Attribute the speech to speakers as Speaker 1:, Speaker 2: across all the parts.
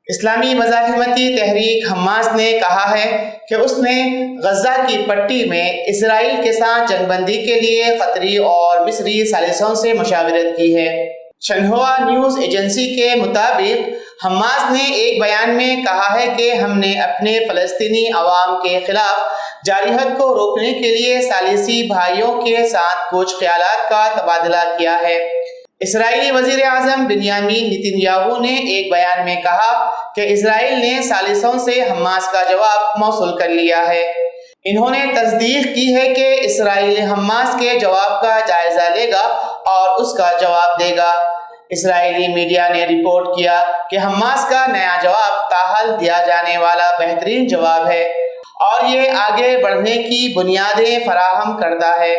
Speaker 1: اسلامی مزاحمتی تحریک حماس نے کہا ہے کہ اس نے غزہ کی پٹی میں اسرائیل کے ساتھ جنگ بندی کے لیے قطری اور مصری ثالثوں سے مشاورت کی ہے۔ شنہوا نیوز ایجنسی کے مطابق حماس نے ایک بیان میں کہا ہے کہ ہم نے اپنے فلسطینی عوام کے خلاف جارحیت کو روکنے کے لیے ثالثی بھائیوں کے ساتھ کچھ خیالات کا تبادلہ کیا ہے۔ اسرائیلی وزیر اعظم بنیامین نتن یاہو نے ایک بیان میں کہا کہ اسرائیل نے ثالثوں سے حماس کا جواب موصول کر لیا ہے۔ انہوں نے تصدیق کی ہے کہ اسرائیل حماس کے جواب کا جائزہ لے گا اور اس کا جواب دے گا۔ اسرائیلی میڈیا نے رپورٹ کیا کہ حماس کا نیا جواب تاحال دیا جانے والا بہترین جواب ہے اور یہ آگے بڑھنے کی بنیادیں فراہم کرتا ہے۔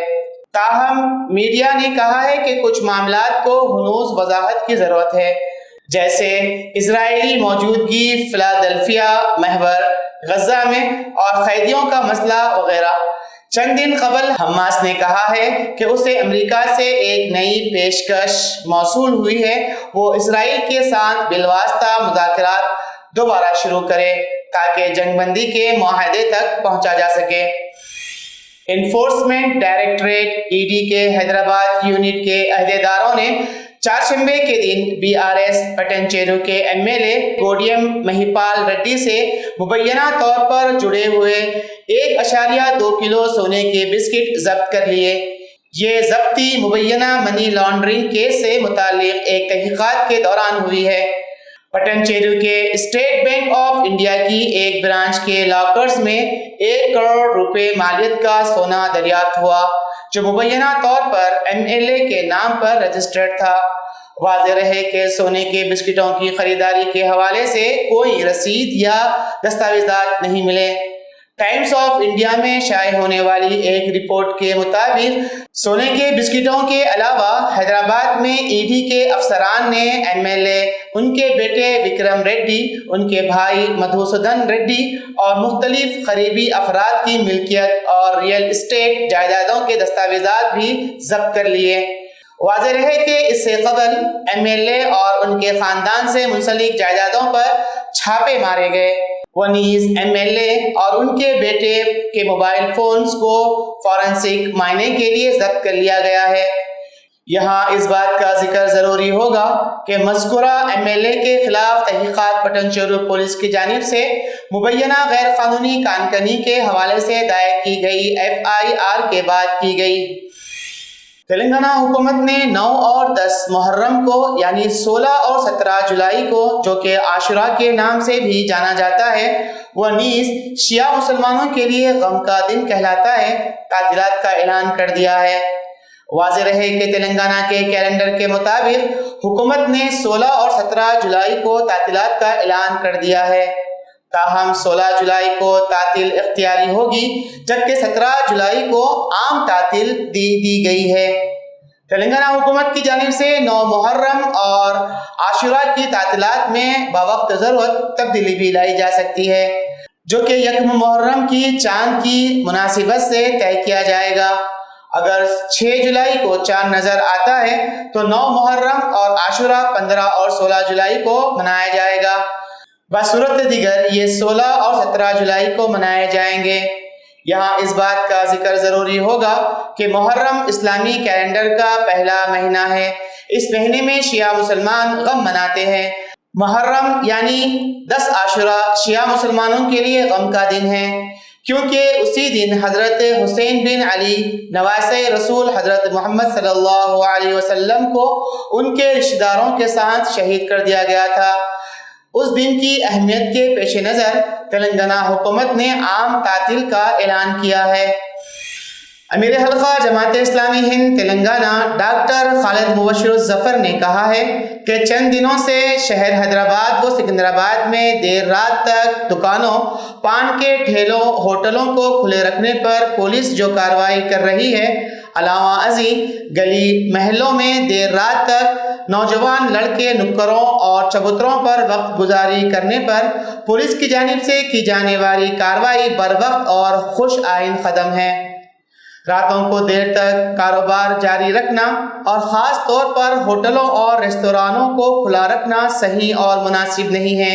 Speaker 1: تاہم میڈیا نے کہا ہے کہ کچھ معاملات کو ہنوز وضاحت کی ضرورت ہے، جیسے اسرائیلی موجودگی فلادلفیا محور غزہ میں اور قیدیوں کا مسئلہ وغیرہ۔ چند دن قبل حماس نے کہا ہے کہ اسے امریکہ سے ایک نئی پیشکش موصول ہوئی ہے، وہ اسرائیل کے ساتھ بالواسطہ مذاکرات دوبارہ شروع کرے تاکہ جنگ بندی کے معاہدے تک پہنچا جا سکے۔ انفورسمنٹ ڈائریکٹوریٹ (ED) کے حیدرآباد یونٹ کے عہدیداروں نے چہارشنبے کے دن BRS پٹنچیرو کے MLA گوڈیم مہیپال ریڈی سے مبینہ طور پر جڑے ہوئے 1.2 کلو سونے کے بسکٹ ضبط کر لیے۔ یہ ضبطی مبینہ منی لانڈرنگ کیس سے متعلق ایک تحقیقات کے دوران ہوئی ہے۔ پٹنچیرو کے اسٹیٹ بینک آف انڈیا کی ایک برانچ کے لاکرز میں 1 کروڑ روپے مالیت کا سونا دریافت ہوا، جو مبینہ طور پر MLA کے نام پر رجسٹرڈ تھا۔ واضح رہے کہ سونے کے بسکٹوں کی خریداری کے حوالے سے کوئی رسید یا دستاویزات نہیں ملے۔ ٹائمز آف انڈیا میں شائع ہونے والی ایک رپورٹ کے مطابق سونے کے بسکٹوں کے علاوہ حیدرآباد میں ED کے افسران نے MLA، ان کے بیٹے وکرم ریڈی، ان کے بھائی مدھوسودھن ریڈی اور مختلف قریبی افراد کی ملکیت اور ریئل اسٹیٹ جائیدادوں کے دستاویزات بھی ضبط کر لیے۔ واضح رہے کہ اس سے قبل MLA اور ان کے خاندان سے منسلک جائیدادوں پر چھاپے مارے گئے۔ وہ نیز MLA اور ان کے بیٹے کے موبائل فونز کو فورنسک معائنے کے لیے ضبط کر لیا گیا ہے۔ یہاں اس بات کا ذکر ضروری ہوگا کہ مذکورہ MLA کے خلاف تحقیقات پٹنچیرو پولیس کی جانب سے مبینہ غیر قانونی کان کنی کے حوالے سے دائر کی گئی FIR کے بعد کی گئی۔ تلنگانہ حکومت نے 9 اور 10 محرم کو یعنی 16 اور 17 جولائی کو، جو کہ عاشورہ کے نام سے بھی جانا جاتا ہے، وہ نیز شیعہ مسلمانوں کے لیے غم کا دن کہلاتا ہے، تعطیلات کا اعلان کر دیا ہے۔ واضح رہے کہ تلنگانہ کے کیلنڈر کے مطابق حکومت نے 16 اور 17 جولائی کو تعطیلات کا اعلان کر دیا ہے، تاہم 16 جولائی کو تعطیل اختیاری ہوگی جبکہ 17 جولائی کو عام تعطیل دی گئی ہے۔ تلنگانہ حکومت کی جانب سے 9 محرم اور عاشورہ کی تعطیلات میں بوقت ضرورت تبدیلی بھی لائی جا سکتی ہے، جو کہ 1 محرم کی چاند کی مناسبت سے طے کیا جائے گا۔ اگر 6 جولائی کو چاند نظر آتا ہے تو 9 محرم اور عاشورہ 15 اور 16 جولائی کو منایا جائے گا۔ بصورت دیگر یہ 16 اور 17 جولائی کو منائے جائیں گے۔ یہاں اس بات کا ذکر ضروری ہوگا کہ محرم اسلامی کیلنڈر کا پہلا مہینہ ہے۔ اس مہینے میں شیعہ مسلمان غم مناتے ہیں۔ محرم یعنی 10 عاشورہ شیعہ مسلمانوں کے لیے غم کا دن ہے، کیونکہ اسی دن حضرت حسین بن علی نواسۂ رسول حضرت محمد صلی اللہ علیہ وسلم کو ان کے رشتہ داروں کے ساتھ شہید کر دیا گیا تھا۔ اس دن کی اہمیت کے پیش نظر تلنگانہ حکومت نے عام تعطیل کا اعلان کیا ہے۔ امیر حلقہ جماعت اسلامی ہند تلنگانہ ڈاکٹر خالد مبشر الظفر نے کہا ہے کہ چند دنوں سے شہر حیدرآباد و سکندرآباد میں دیر رات تک دکانوں، پان کے ٹھیلوں، ہوٹلوں کو کھلے رکھنے پر پولیس جو کارروائی کر رہی ہے، علاوہ ازیں گلی محلوں میں دیر رات تک نوجوان لڑکے نکروں اور چبوتروں پر وقت گزاری کرنے پر پولیس کی جانب سے کی جانے والی کارروائی بروقت اور خوش آئند قدم ہے۔ راتوں کو دیر تک کاروبار جاری رکھنا اور خاص طور پر ہوٹلوں اور ریستورانوں کو کھلا رکھنا صحیح اور مناسب نہیں ہے۔